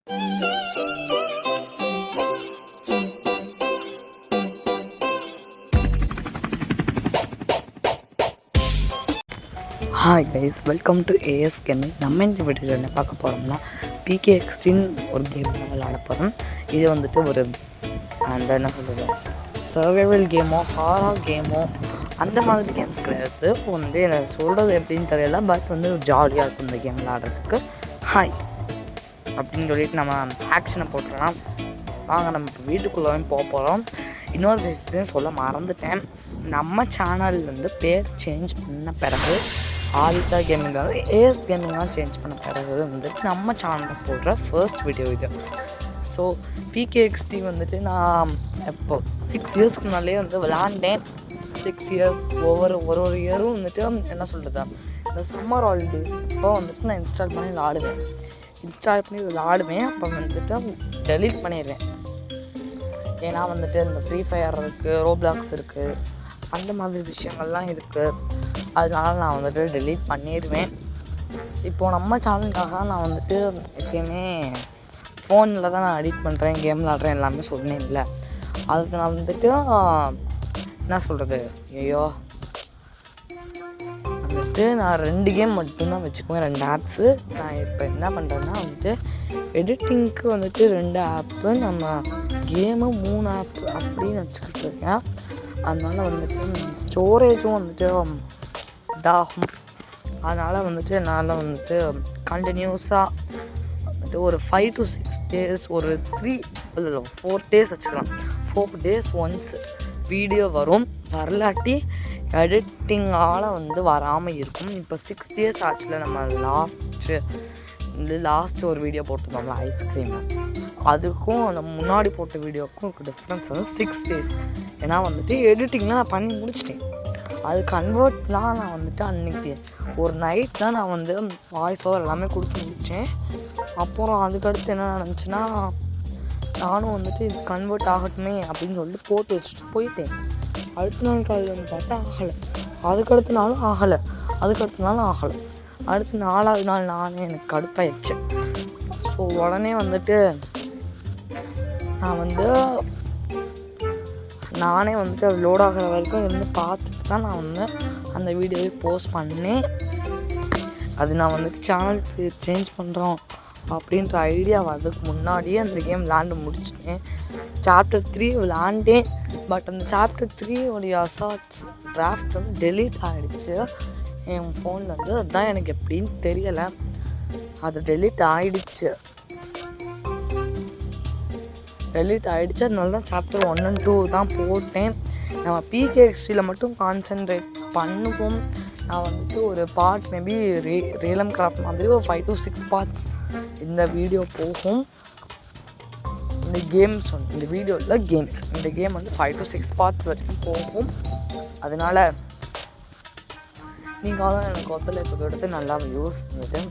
Hi guys, welcome to as gaming. நம்ம இந்த வீடியோவில் என்ன பார்க்க போகிறோம்னா பிகே எக்ஸ்ட்ரீம் ஒரு கேம் விளையாட போகிறோம். இது வந்துட்டு ஒரு அந்த என்ன சொல்கிறது சர்வைவல் கேமோ ஹாரர் கேமோ அந்த மாதிரி கேம்ஸ் கிடையாது. வந்து எனக்கு சொல்கிறது எப்படின்னு தெரியல, பட் வந்து ஜாலியாக இருக்கும் இந்த கேம் விளையாடுறதுக்கு. ஹாய் அப்படின்னு சொல்லிட்டு நம்ம ஆக்ஷனை போட்டுடலாம். வாங்க நம்ம இப்போ வீட்டுக்குள்ளே போக போகிறோம். இன்னொரு விஷயத்தையும் சொல்ல மறந்துட்டேன், நம்ம சேனல் வந்து பேர் சேஞ்ச் பண்ண பிறகு ஆதித்யா கேமிங் ஏஎஸ் கேமிங்லாம் சேஞ்ச் பண்ண பிறகு வந்துட்டு நம்ம சேனலில் போடுற ஃபர்ஸ்ட் வீடியோ இது. ஸோ பிகேஎக்ஸ்டி வந்துட்டு நான் எப்போ 6 இயர்ஸ்க்கு முன்னாலே வந்து விளாண்டேன். 6 இயர்ஸ் ஒரு இயரும் வந்துட்டு என்ன சொல்கிறது, இந்த சம்மர் ஹாலிடேஸ் இப்போ வந்துட்டு நான் இன்ஸ்டால் பண்ணி விளாடுவேன். அப்போ வந்துட்டு டெலீட் பண்ணிடுவேன். ஏன்னா வந்துட்டு இந்த ஃப்ரீ ஃபயர் இருக்குது, ரோப்ளாக்ஸ் இருக்குது, அந்த மாதிரி விஷயங்கள்லாம் இருக்குது. அதனால நான் வந்துட்டு டெலீட் பண்ணிடுவேன். இப்போது நம்ம சேனலுக்காக நான் வந்துட்டு எப்பயுமே ஃபோனில் தான் நான் எடிட் பண்ணுறேன், கேம் விளாட்றேன், எல்லாமே சொன்னேன் இல்லை. அதுக்கு நான் வந்துட்டு என்ன சொல்கிறது, வந்துட்டு நான் 2 கேம் மட்டும்தான் வச்சுக்குவேன், 2 ஆப்ஸு. நான் இப்போ என்ன பண்ணுறேன்னா வந்துட்டு எடிட்டிங்க்கு வந்துட்டு 2 ஆப்பு, நம்ம கேமு 3 ஆப்பு அப்படின்னு வச்சுக்கிட்டு இருக்கேன். அதனால் வந்துட்டு ஸ்டோரேஜும் வந்துட்டு இதாகும். அதனால் வந்துட்டு என்னால் வந்துட்டு கண்டினியூஸாக வந்துட்டு ஒரு 5 to 6 days, ஒரு 4 days வச்சுக்கலாம், 4 days ஒன்ஸ் வீடியோ வரும். வரலாட்டி எடிட்டிங்கால் வந்து வராமல் இருக்கும். இப்போ 6 days ஆச்சுல, நம்ம லாஸ்ட்டு ஒரு வீடியோ போட்டிருந்தோம்ல ஐஸ்கிரீமு, அதுக்கும் அந்த முன்னாடி போட்ட வீடியோவுக்கும் இருக்க டிஃப்ரென்ஸ் வந்து 6 days. ஏன்னா வந்துட்டு எடிட்டிங்லாம் நான் பண்ணி முடிச்சிட்டேன். அது கன்வெர்ட்லாம் நான் வந்துட்டு அன்றைக்கி ஒரு நைட் தான் நான் வந்து வாய்ஸ் ஓவர் எல்லாமே கொடுத்து முடித்தேன். அப்புறம் அதுக்கடுத்து என்ன நடந்துச்சுன்னா, நானும் வந்துட்டு இது கன்வெர்ட் ஆகட்டுமே அப்படின்னு சொல்லிட்டு போட்டு வச்சுட்டு போயிட்டேன். அடுத்த நாள் காலையில் வந்து பார்த்தா ஆகலை, அதுக்கடுத்த நாளும் ஆகலை, அடுத்த 4ஆவது நாள் நானே எனக்கு கடுப்பாயிடுச்சு. ஸோ உடனே வந்துட்டு நானே வந்துட்டு அது லோட் ஆகிற வரைக்கும் இருந்து பார்த்துட்டு தான் நான் வந்து அந்த வீடியோவை போஸ்ட் பண்ணேன். அது நான் வந்துட்டு சேனல் பேர் சேஞ்ச் பண்ணுறோம் அப்படின்ற ஐடியா வர்றதுக்கு முன்னாடியே அந்த கேம் விளாண்டு முடிச்சிட்டேன். சாப்டர் 3 விளாண்டேன். பட் அந்த சாப்டர் 3 உடைய அசாட்ஸ் டிராஃப்ட் வந்து டெலீட் ஆகிடுச்சு என் ஃபோனில் வந்து. அதுதான் எனக்கு எப்படின்னு தெரியலை, அது டெலீட் ஆகிடுச்சு. அதனால தான் சாப்டர் 1 and 2 தான் போட்டேன். நம்ம பிகேஎக்ஸ்டியில் மட்டும் கான்சென்ட்ரேட் பண்ணுவோம். நான் வந்துட்டு ஒரு பார்ட் மேபி ரியலம் கிராஃப்ட் மாதிரி ஒரு 5 to 6 பார்ட்ஸ் இந்த வீடியோ போகும். இந்த வீடியோவில் இந்த கேம் வந்து 5 to 6 பார்ட்ஸ் வரைக்கும் போகும். அதனால் நீங்களும் எனக்கு ஒத்துழைப்பு கொடுத்து நல்லா யூஸ் பண்ணிட்டு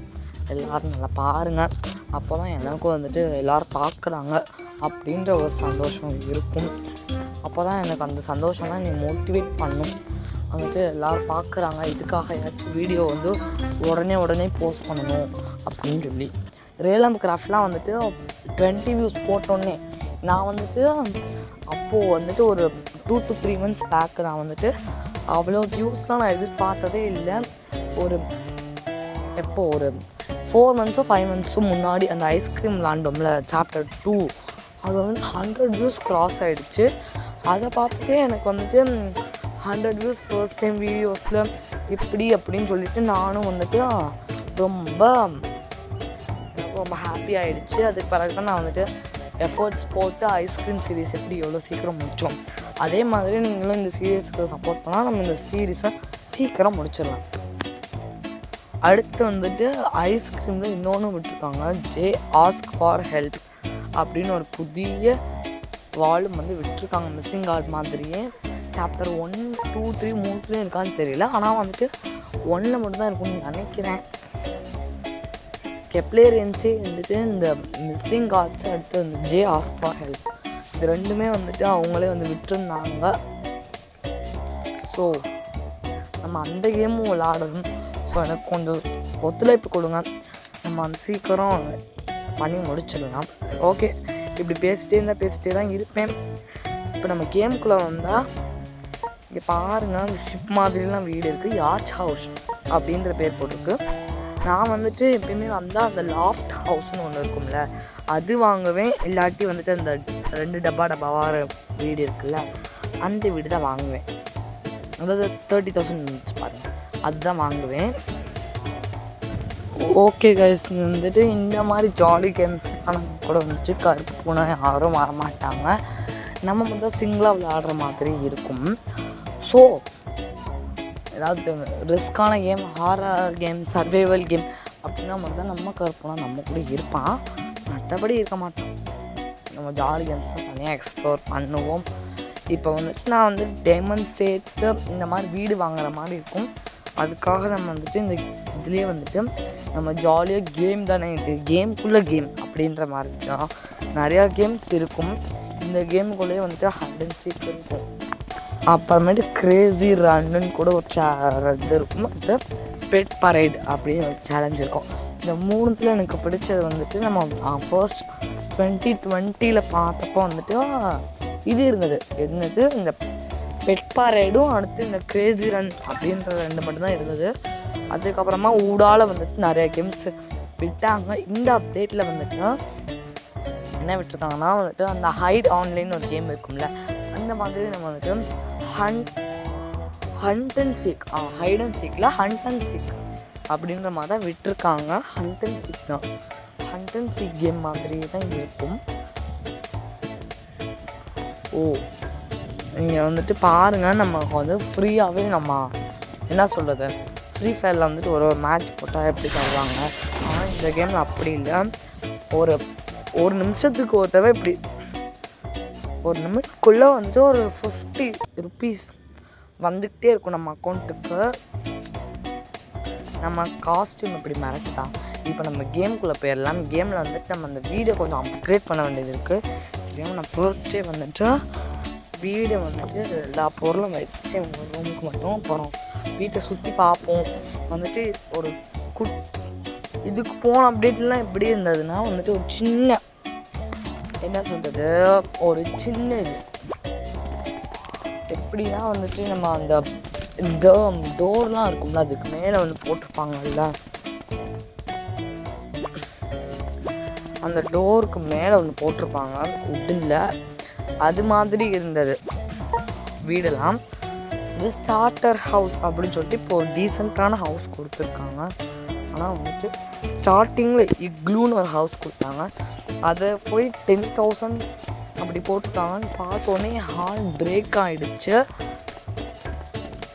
எல்லோரும் நல்லா பாருங்கள். அப்போ தான் எனக்கும் வந்துட்டு எல்லோரும் பார்க்குறாங்க அப்படின்ற ஒரு சந்தோஷம் இருக்கும். அப்போ தான் எனக்கு அந்த சந்தோஷம் தான் என்னை மோட்டிவேட் பண்ணும். வந்துட்டு எல்லோரும் பார்க்குறாங்க, இதுக்காக ஏதாச்சும் வீடியோ வந்து உடனே போஸ்ட் பண்ணணும் அப்படின்னு சொல்லி. ரியலம் கிராஃப்ட்லாம் வந்துட்டு 20 views போட்டோன்னே நான் வந்துட்டு அப்போது வந்துட்டு ஒரு 2 to 3 months பேக்கு நான் வந்துட்டு அவ்வளோ வியூஸ்லாம் நான் எதிர்பார்த்ததே இல்லை. ஒரு 4 months or 5 months முன்னாடி அந்த ஐஸ்கிரீம் விளாண்டோம்ல சாப்டர் 2, அது வந்து 100 views க்ராஸ் ஆகிடுச்சு. அதை பார்த்துட்டே எனக்கு வந்துட்டு 100 views ஃபர்ஸ்ட் டைம் வீடியோஸில் எப்படி அப்படின்னு சொல்லிட்டு நானும் வந்துட்டு ரொம்ப ஹாப்பி ஆகிடுச்சு. அதுக்கு பிறகு தான் நான் வந்துட்டு எஃபர்ட்ஸ் போட்டு ஐஸ்கிரீம் சீரீஸ் எப்படி எவ்வளோ சீக்கிரம் முடித்தோம், அதே மாதிரி நீங்களும் இந்த சீரீஸ்க்கு சப்போர்ட் பண்ணால் நம்ம இந்த சீரீஸை சீக்கிரம் முடிச்சிடலாம். அடுத்து வந்துட்டு ஐஸ்கிரீமில் இன்னொன்று விட்டுருக்காங்க, ஜே ஆஸ்க் ஃபார் ஹெல்ப் அப்படின்னு ஒரு புதிய வால்யூம் வந்து விட்டுருக்காங்க. மிஸ்ஸிங் கார்டு மாதிரியே சாப்டர் 1, 2, 3 3 இருக்கான்னு தெரியல, ஆனால் வந்துட்டு 1 மட்டும் தான் இருக்கும்னு நினைக்கிறேன். கெப்லேரியன்ஸே வந்துட்டு இந்த மிஸ்ஸிங் கார்ட்ஸ் அடுத்து வந்து ஜே ஆஸ்க் ஃபார் ஹெல்ப் இது 2மே வந்துட்டு அவங்களே வந்து விட்டுருந்தாங்க. ஸோ நம்ம அந்த கேமும் விளாடணும். ஸோ எனக்கு கொஞ்சம் ஒத்துழைப்பு கொடுங்க. நம்ம அந்த சீக்கிரம் பண்ணி முடிச்சிடலாம். ஓகே, இப்படி பேசிகிட்டே தான் இருப்பேன். இப்போ நம்ம கேமுக்குள்ளே வந்தால் இங்கே பாருங்கள், அந்த ஷிப் மாதிரிலாம் வீடு இருக்குது. யார்ச் ஹவுஸ் அப்படின்ற பேர் போட்டிருக்கு. நான் வந்துட்டு எப்பயுமே வந்தால் அந்த லாஃப்ட் ஹவுஸ்னு ஒன்று இருக்கும்ல, அது வாங்குவேன். இல்லாட்டி வந்துட்டு அந்த 2 டப்பாவார வீடு இருக்குல்ல, அந்த வீடு தான் வாங்குவேன். அதாவது 30,000 பாருங்கள், அதுதான் வாங்குவேன். ஓகே கைஸ், வந்துட்டு இந்த மாதிரி ஜாலி கேம்ஸ் கூட வந்துட்டு கருப்பு பூனை யாரும் வரமாட்டாங்க. நம்ம மட்டும் சிங்கிளாக விளையாடுற மாதிரி இருக்கும். ஸோ ஏதாவது ரிஸ்க்கான game, horror game, survival game அப்படின்னா மட்டும் தான் நம்ம கருப்புனா நம்ம கூட இருப்பான். மற்றபடி இருக்க மாட்டோம். நம்ம ஜாலி கேம்ஸ் தனியாக எக்ஸ்ப்ளோர் பண்ணுவோம். இப்போ வந்துட்டு நான் வந்து டைமண்ட் சேர்த்து இந்த மாதிரி வீடு வாங்குற மாதிரி இருக்கும். அதுக்காக நம்ம வந்துட்டு இந்த இதுலேயே வந்துட்டு நம்ம ஜாலியாக கேம் தானே, இது கேமுக்குள்ளே கேம் அப்படின்ற மாதிரி தான் நிறையா கேம்ஸ் இருக்கும். இந்த கேமுக்குள்ளேயே வந்துட்டு ஹைட் அண்ட் சீக் இருக்கும். அப்புறமேட்டு கிரேசி ரன்னு கூட ஒரு இது இருக்கும். அது பெட் பரைட் அப்படின்னு ஒரு சேலஞ்ச் இருக்கும். இந்த 3த்தில் எனக்கு பிடிச்சது வந்துட்டு நம்ம ஃபர்ஸ்ட் 2020 பார்த்தப்போ வந்துட்டு இது இருந்தது. என்னது, இந்த பெட் பரைடும் அடுத்து இந்த கிரேசி ரன் அப்படின்ற 2 மட்டும்தான் இருந்தது. அதுக்கப்புறமா ஊடால வந்துட்டு நிறைய கேம்ஸ் விட்டாங்க. இந்த அப்டேட்டில் வந்துட்டு என்ன விட்டுருக்காங்கன்னா வந்துட்டு அந்த ஹைட் ஆன்லைன் ஒரு கேம் இருக்கும்ல, அந்த மாதிரி நம்ம வந்துட்டு hunt and seek hide and சீக்கில் ஹண்ட் அண்ட் சீக் அப்படின்ற மாதிரி தான் விட்டுருக்காங்க. ஹண்ட் அண்ட் சீக் தான், ஹண்ட் அண்ட் சீக் கேம் மாதிரி தான் இருக்கும். நீங்கள் வந்துட்டு பாருங்கள், நம்ம வந்து ஃப்ரீயாகவே நம்ம என்ன சொல்கிறது, ஃப்ரீ ஃபயரில் வந்துட்டு ஒரு மேட்ச் போட்டால் எப்படி தருவாங்க. ஆனால் இந்த கேமில் அப்படி இல்லை. ஒரு நிமிஷத்துக்கு ஒரு தடவை இப்படி ஒரு நிமிஷத்துக்குள்ளே வந்துட்டு ஒரு 50 rupees வந்துக்கிட்டே இருக்கும் நம்ம அக்கௌண்ட்டுக்கு. நம்ம காஸ்ட்யூம் இப்படி மிரட்டா. இப்போ நம்ம கேமுக்குள்ளே போயிடலாம். கேமில் வந்துட்டு நம்ம அந்த வீடை கொஞ்சம் அப்கிரேட் பண்ண வேண்டியது இருக்குது. தெரியாமல் நான் ஃபர்ஸ்ட்டே வந்துட்டு வீடை வந்துட்டு எல்லா பொருளும் வச்சு உங்கள் ரூமுக்கு மட்டும் அப்புறம் வீட்டை சுற்றி பார்ப்போம். வந்துட்டு ஒரு இதுக்கு போன அப்டேட்லாம் எப்படி இருந்ததுன்னா வந்துட்டு ஒரு சின்ன என்ன சொல்கிறது, ஒரு சின்ன இது எப்படின்னா வந்துட்டு நம்ம அந்த டோர்லாம் இருக்கும்ல, அதுக்கு மேலே வந்து போட்டிருப்பாங்கல்ல, அந்த டோருக்கு மேலே வந்து போட்டிருப்பாங்க உட்டில், அது மாதிரி இருந்தது வீடெல்லாம். இது ஸ்டார்டர் ஹவுஸ் அப்படின்னு சொல்லிட்டு இப்போ ஒரு டீசெண்டான ஹவுஸ் கொடுத்துருக்காங்க. ஆனால் வந்துட்டு ஸ்டார்டிங்கில் இக்லூன்னு ஒரு ஹவுஸ் கொடுத்தாங்க. அதை போய் 10,000 அப்படி போட்டுருக்காங்கன்னு பார்த்தோன்னே ஹார்ட் பிரேக் ஆகிடுச்சு.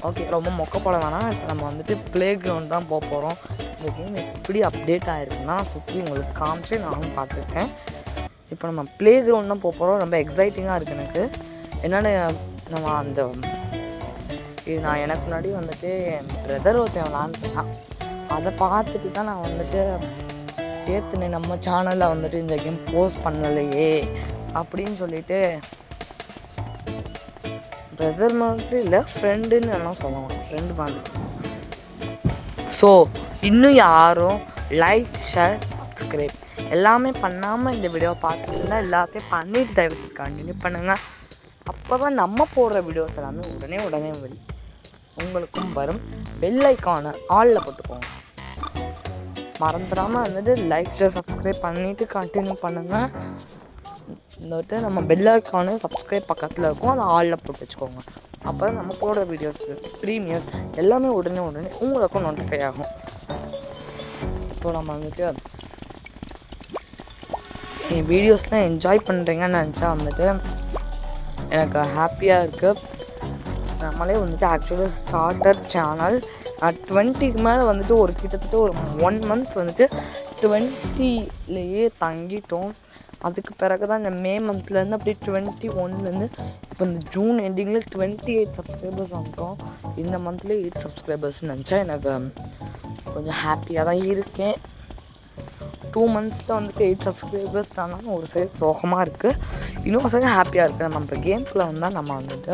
ஓகே, ரொம்ப மொக்கப்பட வேணாம். இப்போ நம்ம வந்துட்டு ப்ளே கிரவுண்ட் தான் போக போகிறோம். இந்த கேம் எப்படி அப்டேட் ஆகிருக்குன்னா சுற்றி உங்களுக்கு காமிச்சு நானும் பார்த்துருக்கேன். இப்போ நம்ம ப்ளே கிரவுண்ட் தான் போக போகிறோம். ரொம்ப எக்ஸைட்டிங்காக இருக்குது எனக்கு. என்னென்ன நம்ம அந்த இது நான் எனக்கு முன்னாடி வந்துட்டு என் பிரதர் ஒருத்தன் விளாண்டுட்டான். அதை பார்த்துட்டு தான் நான் வந்துட்டு ஏற்றுனேன், நம்ம சேனலில் வந்துட்டு இந்த கேம் போஸ்ட் பண்ணலையே அப்படின்னு சொல்லிட்டு. பிரதர் மாதிரி இல்லை, ஃப்ரெண்டுன்னு எல்லாம் சொல்லுவாங்க, ஃப்ரெண்டு மாதிரி. ஸோ இன்னும் யாரும் லைக், ஷேர், சப்ஸ்கிரைப் எல்லாமே பண்ணாமல் இந்த வீடியோவை பார்த்துருந்தா எல்லாத்தையும் பண்ணிட்டு தயவுசெய்து கண்டினியூ பண்ணுங்கள். அப்போ தான் நம்ம போடுற வீடியோஸ் எல்லாமே உடனே உங்களுக்கும் வரும். பெல் ஐக்கானை ஆலில் போட்டுக்கோங்க. மறந்துடாமல் வந்துட்டு லைக், ஷேர், சப்ஸ்கிரைப் பண்ணிவிட்டு கண்டினியூ பண்ணுங்கள். வந்துட்டு நம்ம பெல் ஐக்கானு சப்ஸ்கிரைப் பக்கத்தில் இருக்கும், அதை ஆலில் போட்டு வச்சுக்கோங்க. அப்போ தான் நம்ம போடுற வீடியோஸ், ப்ரீமியர்ஸ் எல்லாமே உடனே உங்களுக்கும் நோட்டிஃபை ஆகும். இப்போ நம்ம வந்துட்டு என் வீடியோஸ்லாம் என்ஜாய் பண்ணுறீங்கன்னு நினச்சா வந்துட்டு எனக்கு ஹாப்பியாக இருக்குது. நம்மளே வந்துட்டு ஆக்சுவலாக ஸ்டார்டர் சேனல் 20க்கு மேலே வந்துட்டு ஒரு கிட்டத்தட்ட ஒரு 1 month வந்துட்டு 20லேயே தங்கிட்டோம். அதுக்கு பிறகு தான் இந்த மே மந்த்லேருந்து அப்படியே 21லேருந்து இப்போ இந்த ஜூன் எண்டிங்கில் 28 சப்ஸ்கிரைபர்ஸ் வந்துட்டோம். இந்த மந்த்லேயே 8 சப்ஸ்கிரைபர்ஸ் நினச்சா எனக்கு கொஞ்சம் ஹாப்பியாக தான் இருக்கேன். 2 monthஸில் வந்துட்டு 8 சப்ஸ்கிரைபர்ஸ் தானே ஒரு சைடு சோகமாக இருக்குது, இன்னொரு சைடு ஹாப்பியாக இருக்குது. நம்ம இப்போ கேம்குள்ளே வந்தால் நம்ம வந்துட்டு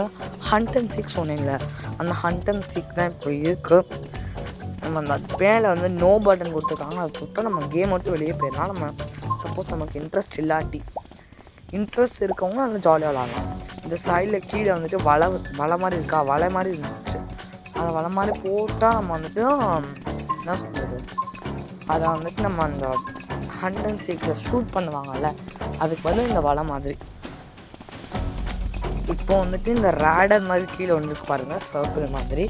ஹண்ட் அண்ட் சீக் சொன்னீங்களே, அந்த ஹண்ட் அண்ட் சீக் தான் இப்போ இருக்குது. நம்ம அந்த மேலே வந்து நோ பட்டன் கொடுத்துருக்காங்க, அதை தொட்டால் நம்ம கேம் விட்டு வெளியே போயிடலாம். நம்ம சப்போஸ் நமக்கு இன்ட்ரெஸ்ட் இல்லாட்டி, இன்ட்ரெஸ்ட் இருக்கவங்க நல்லா ஜாலியாக விளாட்லாம். இந்த சைடில் கீழே வந்துட்டு வலை மாதிரி இருக்கா, வலை மாதிரி இருந்துச்சு. அதை வலை மாதிரி போட்டால் நம்ம வந்துட்டு என்ன சொல்கிறது, அதை வந்துட்டு நம்ம அந்த ஹண்ட் அண்ட் சீக்கிரம் ஷூட் பண்ணுவாங்கல்ல, அதுக்கு பதில் இந்த வலை மாதிரி. இப்போ வந்துட்டு இந்த ரேடர் மாதிரி கீழே வந்துருக்கு பாருங்கள், சர்க்கிள் மாதிரி.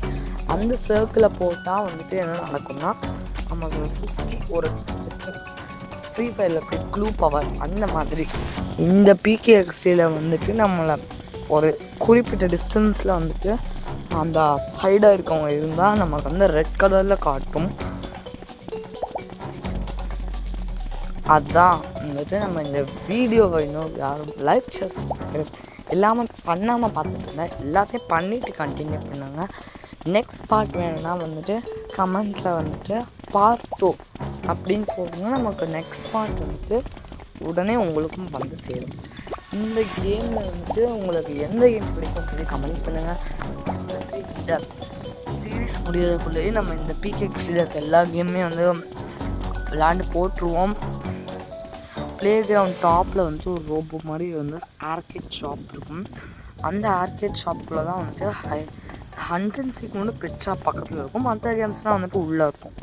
அந்த சர்க்கிளை போட்டால் வந்துட்டு என்ன நடக்கும்னா, நம்ம சுற்றி ஒரு டிஸ்டன்ஸ் ஃப்ரீ ஃபயரில் எப்படி க்ளூ பவர் அந்த மாதிரி இந்த PKXD வந்துட்டு நம்மளை ஒரு குறிப்பிட்ட டிஸ்டன்ஸில் வந்துட்டு அந்த ஹைடாக இருக்கவங்க இருந்தால் நமக்கு வந்து ரெட் கலரில் காட்டும். அதுதான் வந்துட்டு நம்ம இந்த வீடியோவை இன்னும் யாரும் லைக் ஷேர் எல்லாமே பண்ணாமல் பார்த்துட்டு இருந்தேன். எல்லாத்தையும் பண்ணிவிட்டு கண்டினியூ பண்ணுங்க. நெக்ஸ்ட் பார்ட் வேணும்னா வந்துட்டு கமெண்ட்டில் வந்துட்டு பார்ட் 2 அப்படின்னு போடுங்க. நமக்கு நெக்ஸ்ட் பார்ட் வந்துட்டு உடனே உங்களுக்கும் வந்து சேரும். இந்த கேமில் வந்துட்டு உங்களுக்கு எந்த கேம் பிடிக்கும் சொல்லி கமெண்ட் பண்ணுங்கள். இந்த சீரீஸ் முடிகிறதுக்குள்ளேயே நம்ம இந்த PKXD எல்லா கேமுமே வந்து விளாண்டு போட்டுருவோம். ப்ளே கிரவுண்ட் டாப்பில் வந்து ஒரு ரோபோ மாதிரி வந்து ஆர்கேட் ஷாப் இருக்கும். அந்த ஆர்கேட் ஷாப்புக்குள்ளே தான் வந்துட்டு ஹண்ட் அண்ட் சீக் வந்து பெட் ஷாப் பக்கத்தில் இருக்கும். மற்ற கேம்ஸ்லாம் வந்துட்டு உள்ளே இருக்கும்.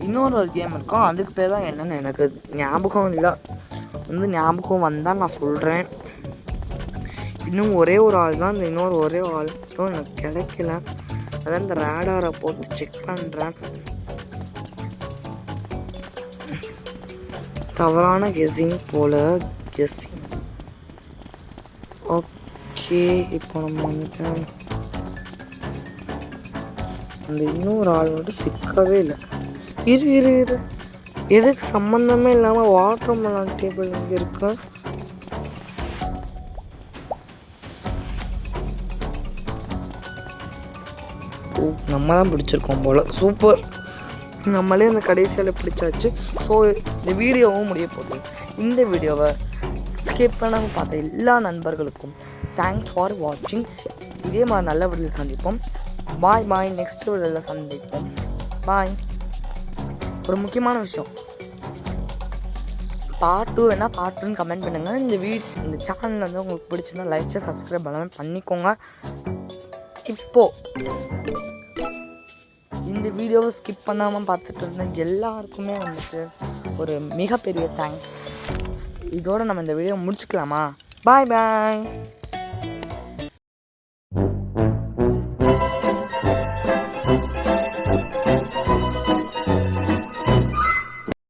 இன்னொரு கேம் இருக்கும், அதுக்கு பேர் தான் என்னென்னு எனக்கு ஞாபகம் இல்லை. ஞாபகம் வந்தால் நான் சொல்கிறேன். இன்னும் ஒரே ஒரு ஆள் தான், இந்த இன்னொரு ஒரே ஆள் மட்டும் எனக்கு கிடைக்கல. அதான் இந்த ரேடாரை போட்டு செக் பண்ணுறேன். தவறான கெஸ்ஸிங் போல் கெஸ்ஸிங். ஓகே, இப்போ நம்ம வந்துட்டு அந்த இன்னொரு ஆள் மட்டும் சிக்கவே இல்லை. இரு எதுக்கு சம்மந்தமே இல்லாமல் வாட்டர் மெலன் டேபிள் இங்கே இருக்கு. ஓ, நம்ம தான் பிடிச்சிருக்கோம் போல். சூப்பர், நம்மளே அந்த கடைசியில் பிடிச்சாச்சு. ஸோ இந்த வீடியோவும் முடிய போகுது. இந்த வீடியோவை ஸ்கிப் பண்ணாமல் பார்த்த எல்லா நண்பர்களுக்கும் தேங்க்ஸ் ஃபார் வாட்சிங். இதே மாதிரி நல்ல வீடியோவில் சந்திப்போம். பாய். நெக்ஸ்ட் வீடியோவில் சந்திப்போம். பாய். ஒரு முக்கியமான விஷயம், பார்ட் 2 வேணால் பார்ட் 2 கமெண்ட் பண்ணுங்கள். இந்த சேனல் வந்து உங்களுக்கு பிடிச்சிருந்தா லைக் சப்ஸ்கிரைப் எல்லாமே பண்ணிக்கோங்க. இப்போது இந்த வீடியோவை ஸ்கிப் பண்ணாமல் பார்த்துட்டு இருந்த எல்லாருக்குமே வந்துட்டு ஒரு மிகப்பெரிய தேங்க்ஸ். இதோடு நம்ம இந்த வீடியோ முடிச்சுக்கலாமா? பாய்.